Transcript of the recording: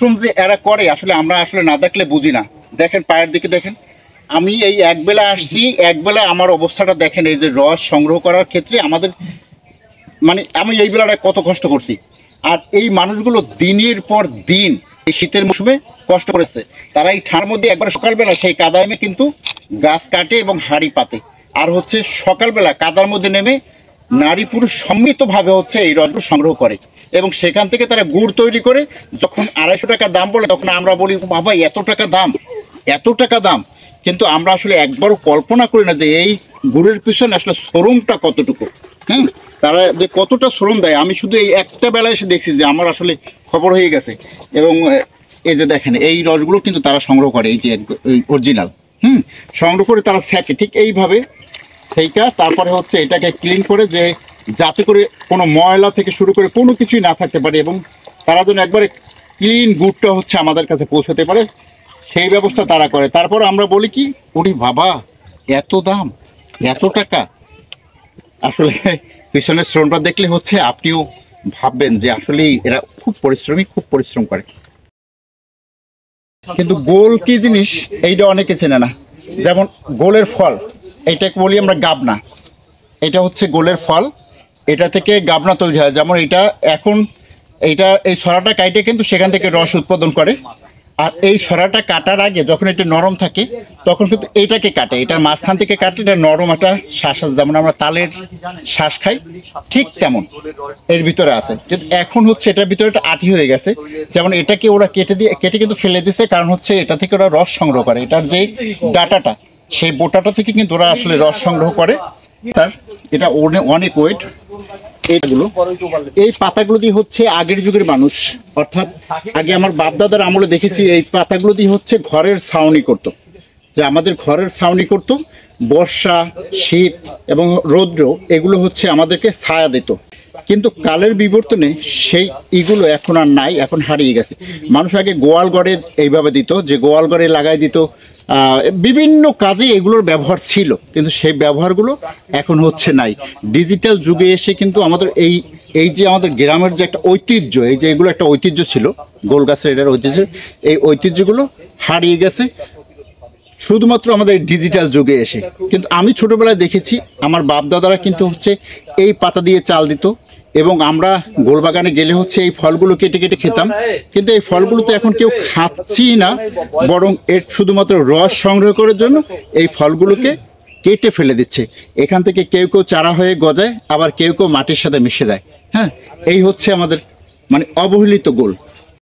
পরিশ্রম যে এরা করে আসলে আমরা আসলে না দেখলে বুঝি না। দেখেন পায়ের দিকে দেখেন, আমি এই একবেলা আসছি, একবেলা আমার অবস্থাটা দেখেন। এই যে রস সংগ্রহ করার ক্ষেত্রে আমাদের মানে আমি এই বেলাটায় কত কষ্ট করছি, আর এই মানুষগুলো দিনের পর দিন এই শীতের মৌসুমে কষ্ট করেছে। তারা এই ঠান্ডার মধ্যে একবার সকালবেলা সেই কাদায় নেমে কিন্তু গাছ কাটে এবং হাঁড়ি পাতে, আর হচ্ছে সকালবেলা কাদার মধ্যে নেমে নারী পুরুষ সম্মিলিতভাবে হচ্ছে এই রসগুলো সংগ্রহ করে এবং সেখান থেকে তারা গুড় তৈরি করে। যখন 250 টাকা দাম বলে তখন আমরা বলি বাবা এত টাকা দাম, এত টাকা দাম। কিন্তু আমরা আসলে একবারও কল্পনা করি না যে এই গুড়ের পিছনে আসলে শ্রমটা কতটুকু। হ্যাঁ, তারা যে কতটা শ্রম দেয়, আমি শুধু এই একটা বেলায় এসে দেখছি যে আমার আসলে খবর হয়ে গেছে। এবং এই যে দেখেন এই রসগুলো কিন্তু তারা সংগ্রহ করে, এই যে অরিজিনাল সংগ্রহ করে তারা স্যাকে ঠিক এইভাবে সেইটা, তারপরে হচ্ছে এটাকে ক্লিন করে যে যাতে করে কোনো ময়লা থেকে শুরু করে কোনো কিছুই না থাকতে পারে এবং তারা যেন একবারে ক্লিন গুড়টা হচ্ছে আমাদের কাছে পৌঁছতে পারে সেই ব্যবস্থা তারা করে। তারপর আমরা বলি কি ওরে বাবা এত দাম, এত টাকা। আসলে পিছনের শ্রমটা দেখলে হচ্ছে আপনিও ভাববেন যে আসলে এরা খুব পরিশ্রমী, খুব পরিশ্রম করে। কিন্তু গোল কি জিনিস এইটা অনেকে চেনে না। যেমন গোলের ফল, এইটাকে বলি আমরা গাবনা। এটা হচ্ছে গোলের ফল, এটা থেকে গাবনা তৈরি হয়। যেমন এটা এখন এইটা এই ছড়াটা কাটে কিন্তু সেখান থেকে রস উৎপাদন করে। আর এই ছড়াটা কাটার আগে যখন এটা নরম থাকে তখন কিন্তু এইটাকে কাটে, এটার মাঝখান থেকে কাটে এটা নরম একটা শ্বাস আছে, যেমন আমরা তালের শ্বাস খাই ঠিক তেমন এর ভিতরে আছে। কিন্তু এখন হচ্ছে এটার ভিতরে একটা আঠি হয়ে গেছে। যেমন এটাকে ওরা কেটে কিন্তু ফেলে দিছে, কারণ হচ্ছে এটা থেকে ওরা রস সংগ্রহ করে। এটার যে ডাটাটা সেই বোটাটা থেকে কিন্তু ওরা আসলে রস সংগ্রহ করে। তার এটা অনেক ওয়েট। এইগুলো এই পাতাগুলো দিয়ে হচ্ছে আগের যুগের মানুষ, অর্থাৎ আগে আমার বাপদাদার আমলে দেখেছি এই পাতাগুলো দিয়ে হচ্ছে ঘরের ছাউনি করতো। যে আমাদের ঘরের ছাউনি করতো, বর্ষা শীত এবং রৌদ্র এগুলো হচ্ছে আমাদেরকে ছায়া দিত। কিন্তু কালের বিবর্তনে সেই এগুলো এখন আর নাই, এখন হারিয়ে গেছে। মানুষ আগে গোয়াল ঘরে এইভাবে দিত, যে গোয়াল ঘরে লাগাই দিত, বিভিন্ন কাজে এগুলোর ব্যবহার ছিল, কিন্তু সেই ব্যবহারগুলো এখন হচ্ছে নাই। ডিজিটাল যুগে এসে কিন্তু আমাদের এই যে আমাদের গ্রামের যে একটা ঐতিহ্য, এই যে এগুলো একটা ঐতিহ্য ছিল, গোল গাছের এটার ঐতিহ্য, এই ঐতিহ্যগুলো হারিয়ে গেছে শুধুমাত্র আমাদের ডিজিটাল যুগে এসে। কিন্তু আমি ছোটোবেলায় দেখেছি আমার বাপ দাদারা কিন্তু হচ্ছে এই পাতা দিয়ে চাল দিত এবং আমরা গোলবাগানে গেলে হচ্ছে এই ফলগুলো কেটে কেটে খেতাম। কিন্তু এই ফলগুলো তো এখন কেউ খাচ্ছি না, বরং এর শুধুমাত্র রস সংগ্রহ করার জন্য এই ফলগুলোকে কেটে ফেলে দিচ্ছে। এখান থেকে কেউ কেউ চারা হয়ে গজায়, আবার কেউ কেউ মাটির সাথে মিশে যায়। হ্যাঁ, এই হচ্ছে আমাদের মানে অবহেলিত গোল।